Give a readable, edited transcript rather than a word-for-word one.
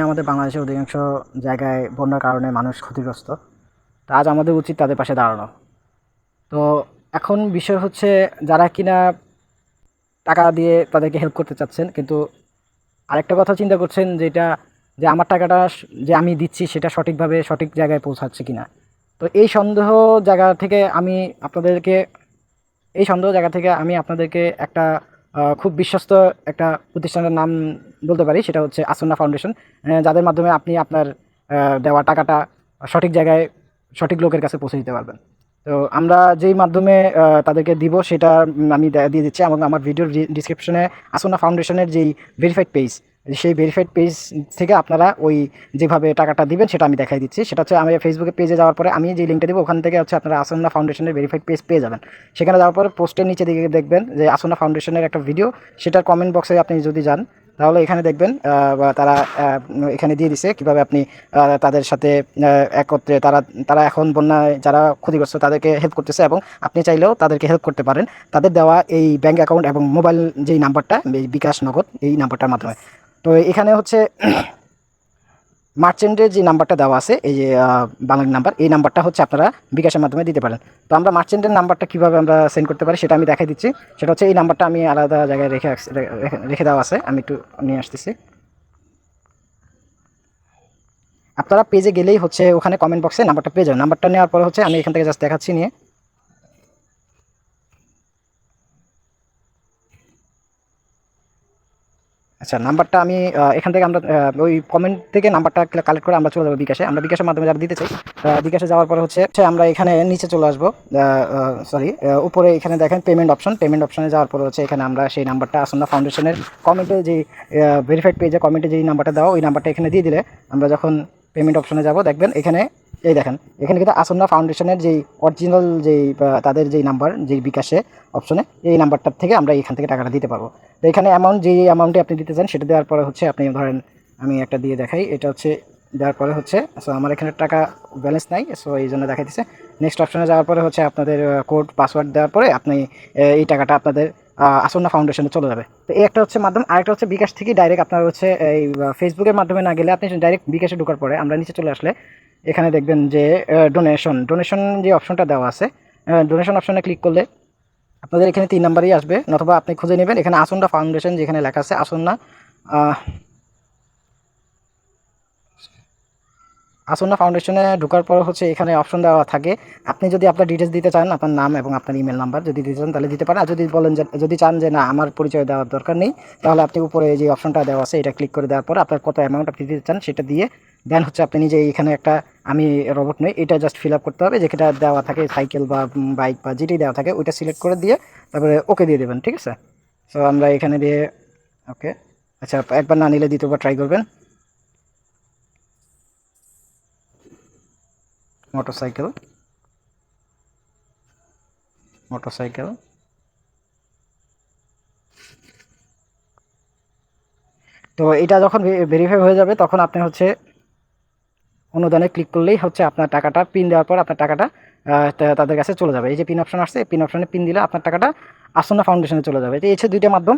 আমাদের বাংলাদেশের অধিকাংশ জায়গায় বন্যার কারণে মানুষ ক্ষতিগ্রস্ত। তো আজ আমাদের উচিত তাদের পাশে দাঁড়ানো। তো এখন বিষয় হচ্ছে যারা কিনা টাকা দিয়ে তাদেরকে হেল্প করতে চাচ্ছেন, কিন্তু আরেকটা কথা চিন্তা করছেন যেটা যে আমার টাকাটা যে আমি দিচ্ছি সেটা সঠিকভাবে সঠিক জায়গায় পৌঁছাচ্ছে কিনা। তো জায়গা থেকে আমি আপনাদেরকে আপনাদেরকে একটা খুব বিশ্বস্ত একটা প্রতিষ্ঠানের নাম বলতে পারি, সেটা হচ্ছে আসন্না ফাউন্ডেশন। যাদের মাধ্যমে আপনি আপনার দেওয়া টাকাটা সঠিক জায়গায় সঠিক লোকের কাছে পৌঁছে দিতে পারবেন। তো আমরা যেই মাধ্যমে তাদেরকে দিব সেটা আমি দিয়ে দিচ্ছি, এবং আমার ভিডিওর ডিসক্রিপশনে আসন্না ফাউন্ডেশনের যেই ভেরিফাইড পেজ, সেই ভেরিফাইড পেজ থেকে আপনারা ওই যেভাবে টাকাটা দিবেন সেটা আমি দেখাই দিচ্ছি। সেটা হচ্ছে আমি ফেসবুকে পেজে যাওয়ার পরে আমি যে লিঙ্কটা দেবো ওখান থেকে হচ্ছে আপনারা আসন্না ফাউন্ডেশনের ভেরিফাইড পেজ পেয়ে যাবেন। সেখানে যাওয়ার পরে পোস্টের নিচে দিকে দেখবেন যে আসন্না ফাউন্ডেশনের একটা ভিডিও, সেটার কমেন্ট বক্সে আপনি যদি যান তাহলে এখানে দেখবেন বা তারা এখানে দিয়ে দিছে কীভাবে আপনি তাদের সাথে একত্রে তারা তারা এখন বন্যায় যারা ক্ষতিগ্রস্ত তাদেরকে হেল্প করতেছে, এবং আপনি চাইলেও তাদেরকে হেল্প করতে পারেন তাদের দেওয়া এই ব্যাঙ্ক অ্যাকাউন্ট এবং মোবাইল যেই নাম্বারটা, বিকাশ নগদ, এই নাম্বারটার মাধ্যমে। তো এখানে হচ্ছে মার্চেন্টের যে নাম্বারটা দেওয়া আছে, এই যে বাংলা নাম্বার, এই নাম্বারটা হচ্ছে আপনারা বিকাশের মাধ্যমে দিতে পারেন। তো আমরা মার্চেন্টের নাম্বারটা কীভাবে আমরা সেন্ড করতে পারি সেটা আমি দেখাই দিচ্ছি। সেটা হচ্ছে এই নাম্বারটা আমি আলাদা জায়গায় রেখে দেওয়া আছে, আমি একটু নিয়ে আসতেছি। আপনারা পেজে গেলেই হচ্ছে ওখানে কমেন্ট বক্সে নাম্বারটা পেয়ে যাবেন। নাম্বারটা নেওয়ার পরে হচ্ছে আমি এখান থেকে জাস্ট দেখাচ্ছি নিয়ে। আচ্ছা, নাম্বারটা আমি এখান থেকে আমরা ওই কমেন্ট থেকে নাম্বারটা কালেক্ট করে আমরা চলে যাবো বিকাশে। আমরা বিকাশের মাধ্যমে যারা দিতে চাই, বিকাশে যাওয়ার পরে হচ্ছে আমরা এখানে নিচে চলে আসবো। সরি, উপরে এখানে দেখেন পেমেন্ট অপশন। পেমেন্ট অপশনে যাওয়ার পরে হচ্ছে এখানে আমরা সেই নাম্বারটা আসন্না ফাউন্ডেশনের কমেন্টে যেই ভেরিফাইড পেজে কমেন্টে যেই নাম্বারটা দেওয়া, ওই নাম্বারটা এখানে দিয়ে দিলে আমরা যখন পেমেন্ট অপশনে যাব দেখবেন এখানে এই দেখেন এখানে কিন্তু আসন্না ফাউন্ডেশনের যেই অরিজিনাল যেই তাদের যেই নাম্বার যেই বিকাশে অপশনে, এই নাম্বারটার থেকে আমরা এখান থেকে টাকাটা দিতে পারবো। তো এখানে অ্যামাউন্ট যেই অ্যামাউন্টে আপনি দিতে চান সেটা দেওয়ার পরে হচ্ছে আপনি ধরেন আমি একটা দিয়ে দেখাই, এটা হচ্ছে দেওয়ার পরে হচ্ছে সো আমার এখানে টাকা ব্যালেন্স নাই, সো এই জন্য দেখাইতেছে। নেক্সট অপশনে যাওয়ার পরে হচ্ছে আপনাদের কোড পাসওয়ার্ড দেওয়ার পরে আপনি এই টাকাটা আপনাদের আসন্না ফাউন্ডেশনে চলে যাবে। তো এই একটা হচ্ছে মাধ্যম। আরেকটা হচ্ছে বিকাশ থেকে ডাইরেক্ট আপনার হচ্ছে এই ফেসবুকের মাধ্যমে না গেলে আপনি ডাইরেক্ট বিকাশে ঢোকার পরে আমরা নিচে চলে আসলে এখানে দেখবেন যে ডোনেশন যে অপশনটা দেওয়া আছে, ডোনেশন অপশনে ক্লিক করলে আপনাদের এখানে 3 নাম্বারই আসবে, অথবা আপনি খুঁজে নেবেন এখানে আসন্না ফাউন্ডেশন যেখানে লেখা আছে আসন্না আসন্না ফাউন্ডেশনে ঢোকার পর হচ্ছে এখানে অপশন দেওয়া থাকে। আপনি যদি আপনার ডিটেলস দিতে চান, আপনার নাম এবং আপনার ইমেল নাম্বার যদি দিতে চান তাহলে দিতে পারেন। আর যদি বলেন যে যদি চান যে না আমার পরিচয় দেওয়ার দরকার নেই, তাহলে আপনি উপরে যে অপশনটা দেওয়া আছে এটা ক্লিক করে দেওয়ার পর আপনার কত অ্যামাউন্ট আপনি দিতে চান সেটা দিয়ে দেন হচ্ছে আপনি নিজে এখানে একটা আমি রোবট নই এটা জাস্ট ফিল আপ করতে হবে, যেটা দেওয়া থাকে সাইকেল বা বাইক বা যেটি দেওয়া থাকে ওইটা সিলেক্ট করে দিয়ে তারপরে ওকে দিয়ে দেবেন। ঠিক আছে, সো আমরা এখানে দিয়ে ওকে। আচ্ছা, একবার না নিলে দ্বিতীয়বার ট্রাই করবেন। মোটরসাইকেল মোটরসাইকেল তো এটা যখন ভেরিফাই হয়ে যাবে তখন আপনি হচ্ছে অনুদানে ক্লিক করলেই হচ্ছে আপনার টাকাটা পিন দেওয়ার পর আপনার টাকাটা তাদের কাছে চলে যাবে। এই যে পিন অপশন আসছে, এই পিন অপশনে পিন দিলে আপনার টাকাটা আসন্না ফাউন্ডেশনে চলে যাবে। তো এই হচ্ছে দুইটা মাধ্যম।